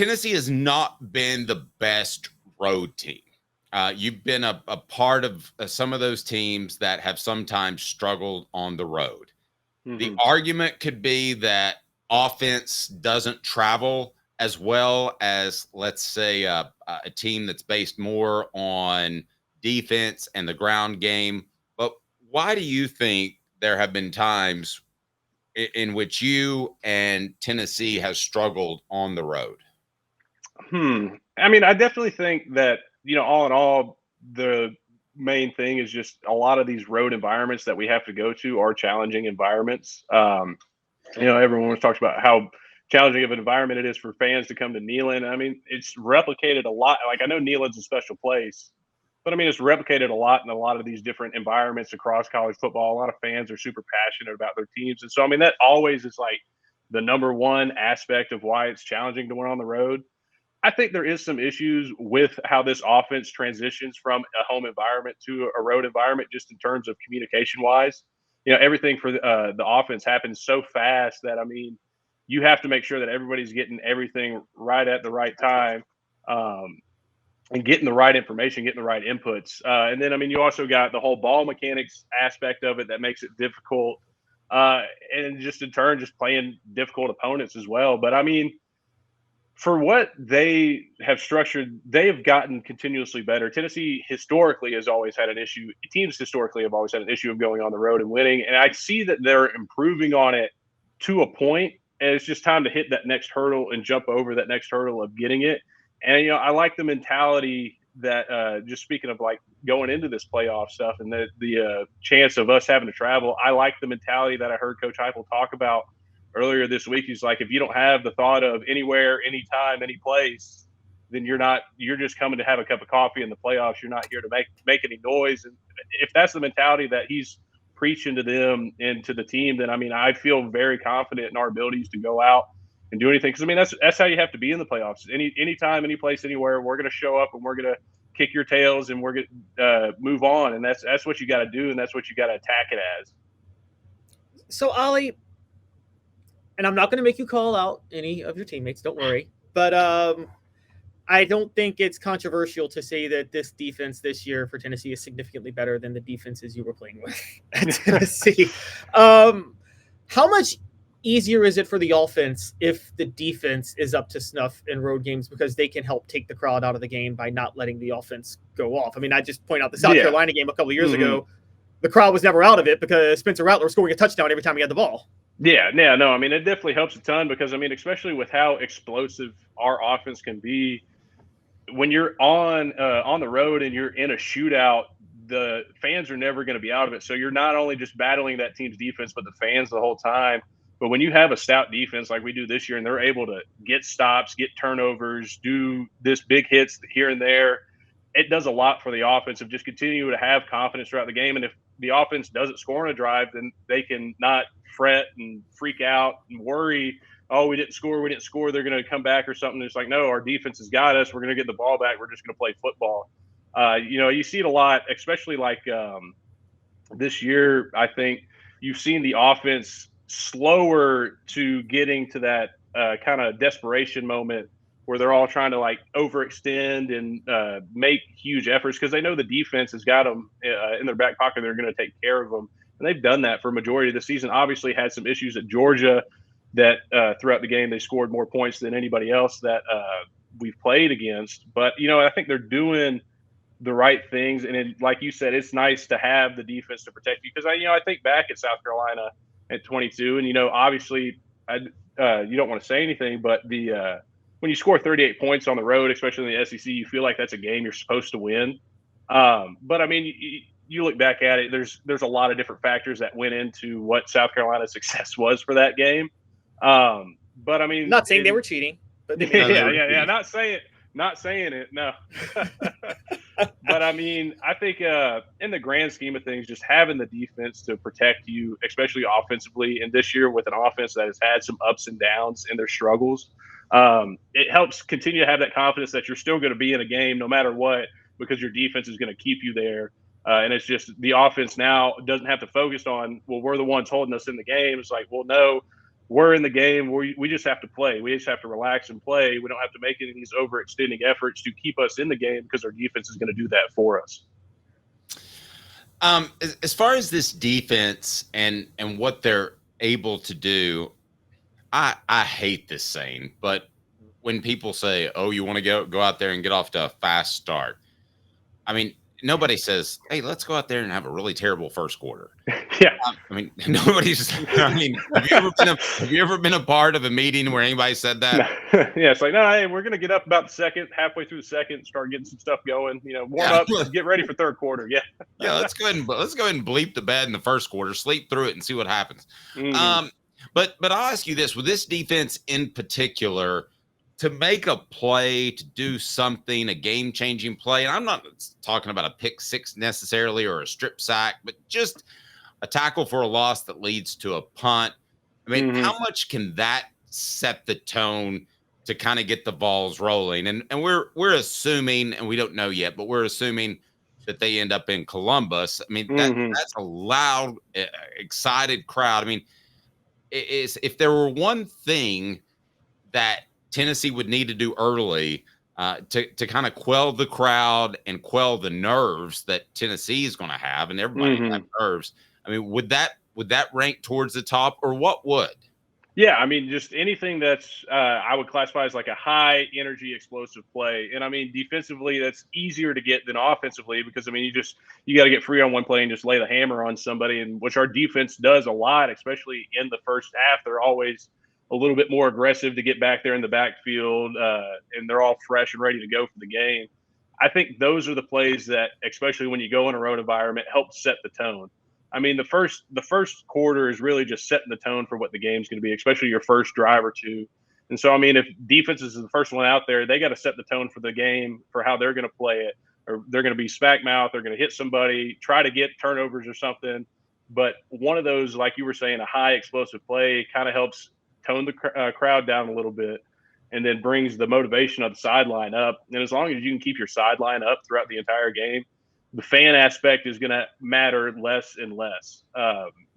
Tennessee has not been the best road team. You've been a part of some of those teams that have sometimes struggled on the road. Mm-hmm. The argument could be that offense doesn't travel as well as, let's say, a team that's based more on defense and the ground game. But why do you think there have been times in which you and Tennessee has struggled on the road? I mean, I definitely think that, all in all, the main thing is just a lot of these road environments that we have to go to are challenging environments. Everyone talks about how challenging of an environment it is for fans to come to Neyland. I mean, it's replicated a lot. Like, I know Neyland's a special place, but I mean, it's replicated a lot in a lot of these different environments across college football. A lot of fans are super passionate about their teams. And so, I mean, that always is like the number one aspect of why it's challenging to win on the road. I think there is some issues with how this offense transitions from a home environment to a road environment, just in terms of communication wise. Everything for the offense happens so fast that, I mean, you have to make sure that everybody's getting everything right at the right time, and getting the right information, getting the right inputs. And then, I mean, you also got the whole ball mechanics aspect of it that makes it difficult. And just in turn, just playing difficult opponents as well. But I mean, for what they have structured, they have gotten continuously better. Tennessee historically has always had an issue. Teams historically have always had an issue of going on the road and winning. And I see that they're improving on it to a point, and it's just time to hit that next hurdle and jump over that next hurdle of getting it. And, I like the mentality that, just speaking of like going into this playoff stuff and the chance of us having to travel, I like the mentality that I heard Coach Heupel talk about earlier this week. He's like, if you don't have the thought of anywhere, anytime, any place, then you're just coming to have a cup of coffee in the playoffs. You're not here to make any noise. And if that's the mentality that he's preaching to them and to the team, then, I mean, I feel very confident in our abilities to go out and do anything. Because, I mean, that's how you have to be in the playoffs. Anytime, any place, anywhere, we're going to show up and we're going to kick your tails and we're going to move on. And that's what you got to do, and that's what you got to attack it as. So, Ollie, and I'm not going to make you call out any of your teammates, don't worry. But I don't think it's controversial to say that this defense this year for Tennessee is significantly better than the defenses you were playing with at Tennessee. How much easier is it for the offense if the defense is up to snuff in road games, because they can help take the crowd out of the game by not letting the offense go off? I mean, I just point out the South Carolina game a couple of years ago. The crowd was never out of it because Spencer Rattler was scoring a touchdown every time he had the ball. Yeah, no, I mean, it definitely helps a ton because, I mean, especially with how explosive our offense can be, when you're on the road and you're in a shootout, the fans are never going to be out of it. So you're not only just battling that team's defense, but the fans the whole time. But when you have a stout defense like we do this year, and they're able to get stops, get turnovers, do this big hits here and there, it does a lot for the offense of just continuing to have confidence throughout the game. And if the offense doesn't score on a drive, then they can not fret and freak out and worry, oh, we didn't score, they're going to come back or something. It's like, no, our defense has got us. We're going to get the ball back. We're just going to play football. You see it a lot, especially like this year. I think you've seen the offense slower to getting to that kind of desperation moment where they're all trying to like overextend and make huge efforts because they know the defense has got them in their back pocket. They're going to take care of them. And they've done that for a majority of the season. Obviously had some issues at Georgia that throughout the game, they scored more points than anybody else that we've played against. But, I think they're doing the right things. And like you said, it's nice to have the defense to protect you. Because, I think back at South Carolina at 22, and, obviously you don't want to say anything, but when you score 38 points on the road, especially in the SEC, you feel like that's a game you're supposed to win. But, I mean, you look back at it, there's a lot of different factors that went into what South Carolina's success was for that game. But I mean, not saying they were cheating, but yeah, not saying it, no. But I mean, I think in the grand scheme of things, just having the defense to protect you, especially offensively, and this year with an offense that has had some ups and downs in their struggles, it helps continue to have that confidence that you're still going to be in a game no matter what, because your defense is going to keep you there. And it's just the offense now doesn't have to focus on, well, we're the ones holding us in the game. It's like, well, no, we're in the game. We just have to play. We just have to relax and play. We don't have to make any of these overextending efforts to keep us in the game because our defense is going to do that for us. As far as this defense and what they're able to do, I hate this saying, but when people say, "Oh, you want to go out there and get off to a fast start," I mean, nobody says, "Hey, let's go out there and have a really terrible first quarter." Yeah. I mean, nobody's. I mean, have you ever been a part of a meeting where anybody said that? Yeah, it's like, no, hey, we're gonna get up about halfway through the second, start getting some stuff going. Warm up, get ready for third quarter. Yeah. Yeah, let's go ahead and bleep the bed in the first quarter, sleep through it, and see what happens. Mm-hmm. But I'll ask you this: with this defense in particular, to make a play, to do something, a game-changing play, and I'm not talking about a pick six necessarily or a strip sack, but just a tackle for a loss that leads to a punt. I mean, how much can that set the tone to kind of get the Vols rolling? And we're assuming, and we don't know yet, but we're assuming that they end up in Columbus. I mean, that's a loud, excited crowd. I mean, if there were one thing that Tennessee would need to do early to kind of quell the crowd and quell the nerves that Tennessee is going to have, and everybody have nerves, I mean, would that rank towards the top, or what would? Yeah, I mean, just anything that's I would classify as like a high energy explosive play. And I mean, defensively, that's easier to get than offensively because I mean, you got to get free on one play and just lay the hammer on somebody, and which our defense does a lot, especially in the first half. They're always a little bit more aggressive to get back there in the backfield, and they're all fresh and ready to go for the game. I think those are the plays that, especially when you go in a road environment, help set the tone. I mean, the first quarter is really just setting the tone for what the game's going to be, especially your first drive or two. And so, I mean, if defense is the first one out there, they got to set the tone for the game, for how they're going to play it, or they're going to be smack mouth, they're going to hit somebody, try to get turnovers or something. But one of those, like you were saying, a high explosive play kind of helps tone the crowd down a little bit, and then brings the motivation of the sideline up. And as long as you can keep your sideline up throughout the entire game, the fan aspect is going to matter less and less,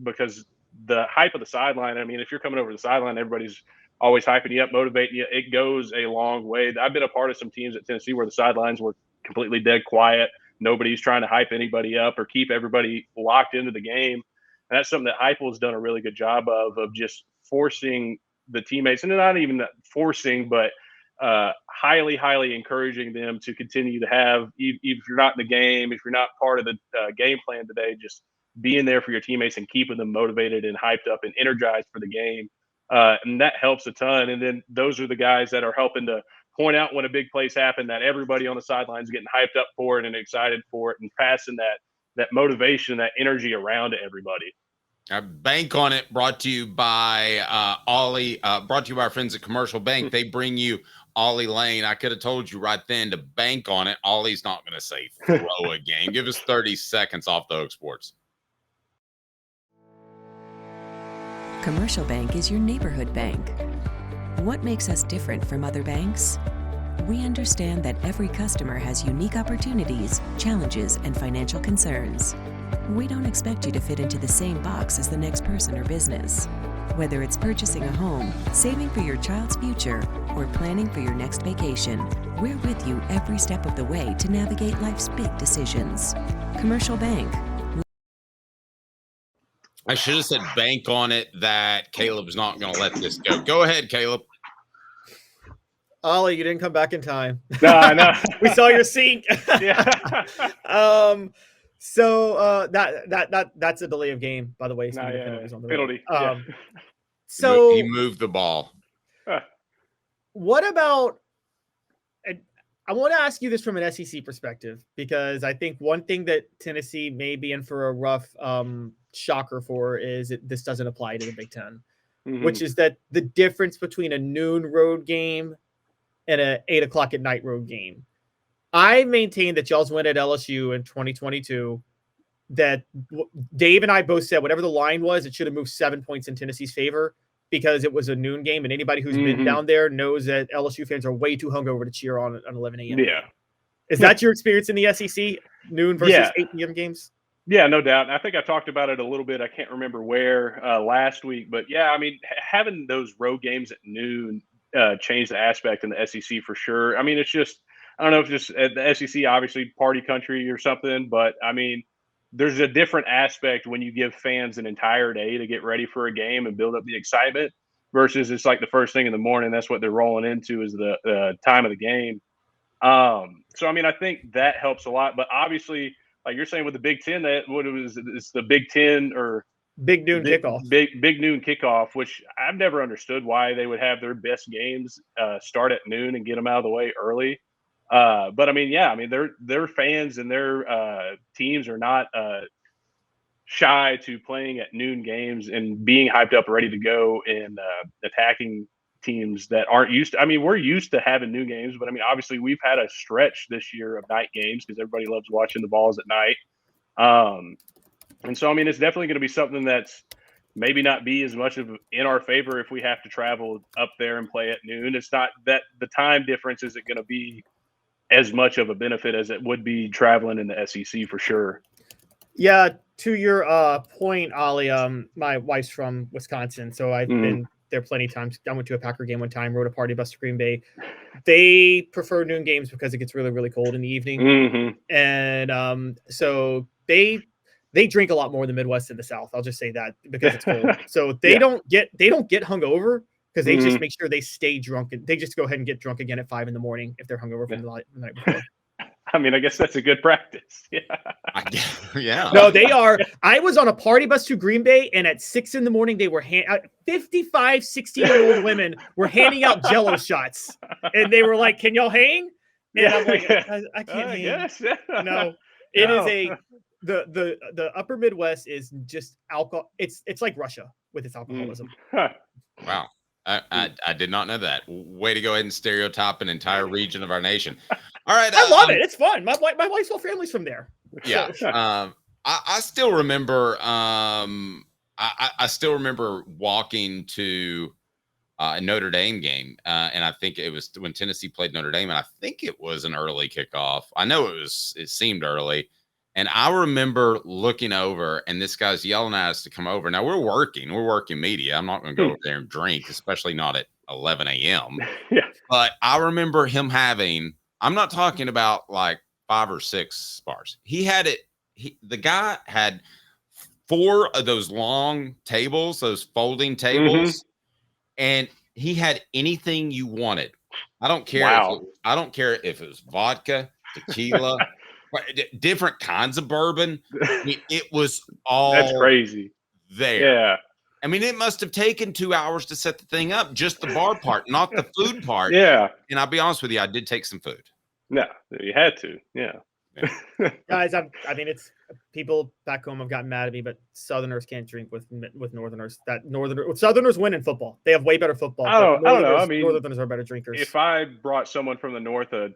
because the hype of the sideline, I mean, if you're coming over the sideline, everybody's always hyping you up, motivating you. It goes a long way. I've been a part of some teams at Tennessee where the sidelines were completely dead quiet. Nobody's trying to hype anybody up or keep everybody locked into the game. And that's something that Heupel has done a really good job of just forcing the teammates, and not even forcing, but highly, highly encouraging them to continue to have, if you're not in the game, if you're not part of the game plan today, just being there for your teammates and keeping them motivated and hyped up and energized for the game. And that helps a ton. And then those are the guys that are helping to point out when a big play's happen, that everybody on the sidelines getting hyped up for it and excited for it, and passing that motivation, that energy around to everybody. Bank on it, brought to you by Ollie, brought to you by our friends at Commercial Bank. They bring you Ollie Lane. I could have told you right then to bank on it. Ollie's not going to say throw a game. Give us 30 seconds off the Hook Sports. Commercial Bank is your neighborhood bank. What makes us different from other banks? We understand that every customer has unique opportunities, challenges, and financial concerns. We don't expect you to fit into the same box as the next person or business. Whether it's purchasing a home, saving for your child's future, or planning for your next vacation, we're with you every step of the way to navigate life's big decisions. Commercial Bank. I should have said bank on it that Caleb's not going to let this go. Go ahead, Caleb. Ollie, you didn't come back in time. No. We saw your sink. Yeah. So that's a delay of game, by the way. Penalty. So he moved the ball. What about? I want to ask you this from an SEC perspective, because I think one thing that Tennessee may be in for a rough shocker for is this doesn't apply to the Big Ten, which is that the difference between a noon road game and a 8 o'clock at night road game. I maintain that y'all's win at LSU in 2022, that Dave and I both said whatever the line was, it should have moved 7 points in Tennessee's favor because it was a noon game. And anybody who's been down there knows that LSU fans are way too hungover to cheer on 11 a.m. Yeah. Is that your experience in the SEC, noon versus 8 p.m. games? Yeah, no doubt. I think I talked about it a little bit. I can't remember where last week, but yeah, I mean, having those road games at noon changed the aspect in the SEC for sure. I mean, it's just, I don't know if just the SEC, obviously party country or something, but I mean, there's a different aspect when you give fans an entire day to get ready for a game and build up the excitement versus it's like the first thing in the morning. That's what they're rolling into is the time of the game. So, I mean, I think that helps a lot, but obviously, like you're saying with the Big Ten, that what it was, it's the Big Ten or Big noon kickoff. Big noon kickoff, which I've never understood why they would have their best games start at noon and get them out of the way early. But I mean, yeah, I mean, their fans and their teams are not shy to playing at noon games and being hyped up, ready to go, and attacking teams that aren't used to. I mean, we're used to having noon games, but I mean, obviously, we've had a stretch this year of night games because everybody loves watching the Vols at night. And so, I mean, it's definitely going to be something that's maybe not be as much of in our favor if we have to travel up there and play at noon. It's not that the time difference isn't going to be as much of a benefit as it would be traveling in the SEC for sure. Yeah, to your point, Ollie, my wife's from Wisconsin, so I've been there plenty of times. I went to a Packer game one time, rode a party bus to Green Bay. They prefer noon games because it gets really, really cold in the evening. And so they drink a lot more in the Midwest than the South. I'll just say that because it's cold. So they don't get hungover because they just make sure they stay drunk, and they just go ahead and get drunk again at 5 a.m. if they're hungover from the night before. I mean, I guess that's a good practice. Yeah. No, they are. I was on a party bus to Green Bay, and at 6 a.m, they were 55, 60-year-old women were handing out Jello shots, and they were like, "Can y'all hang?" And I'm like, "I can't hang." Yes. No, it is the Upper Midwest is just alcohol. It's like Russia with its alcoholism. Wow. I did not know that. Way to go ahead and stereotype an entire region of our nation. All right. I love it. It's fun. My wife's whole family's from there. Yeah. I still remember I still remember walking to a Notre Dame game. And I think it was when Tennessee played Notre Dame, and I think it was an early kickoff. I know it seemed early. And I remember looking over, and this guy's yelling at us to come over. Now, we're working media. I'm not going to go over there and drink, especially not at 11 a.m. Yeah. But I remember him having, I'm not talking about like 5 or 6 bars. He had it. The guy had 4 of those long tables, those folding tables, and he had anything you wanted. I don't care. Wow. I don't care if it was vodka, tequila, different kinds of bourbon. I mean, it was all that's crazy there. Yeah. I mean, it must have taken 2 hours to set the thing up, just the bar part, not the food part. Yeah. And I'll be honest with you, I did take some food. No, you had to. Yeah. Guys, I mean, it's people back home have gotten mad at me, but Southerners can't drink with Northerners. Southerners win in football. They have way better football. I don't know. I mean, Northerners are better drinkers. If I brought someone from the North a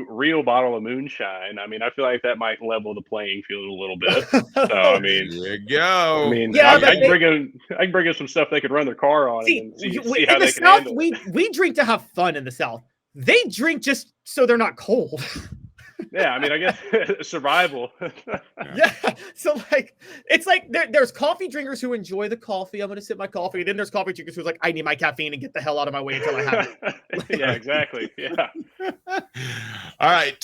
real bottle of moonshine, I mean, I feel like that might level the playing field a little bit. So, I mean, there you go. I mean, yeah, I can bring in some stuff they could run their car on. See, and see in how the they can South, handle it. we drink to have fun in the South. They drink just so they're not cold. Yeah, I mean, I guess survival. Yeah. So like, it's like there's coffee drinkers who enjoy the coffee. I'm going to sip my coffee. Then there's coffee drinkers who's like, I need my caffeine and get the hell out of my way until I have it. Yeah, exactly. Yeah. All right.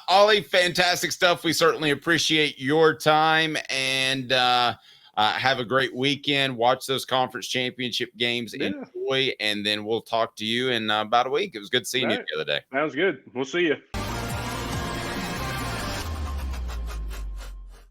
Ollie, fantastic stuff. We certainly appreciate your time, and have a great weekend. Watch those conference championship games. Yeah. Enjoy, and then we'll talk to you in about a week. It was good seeing you the other day. Sounds good. We'll see you.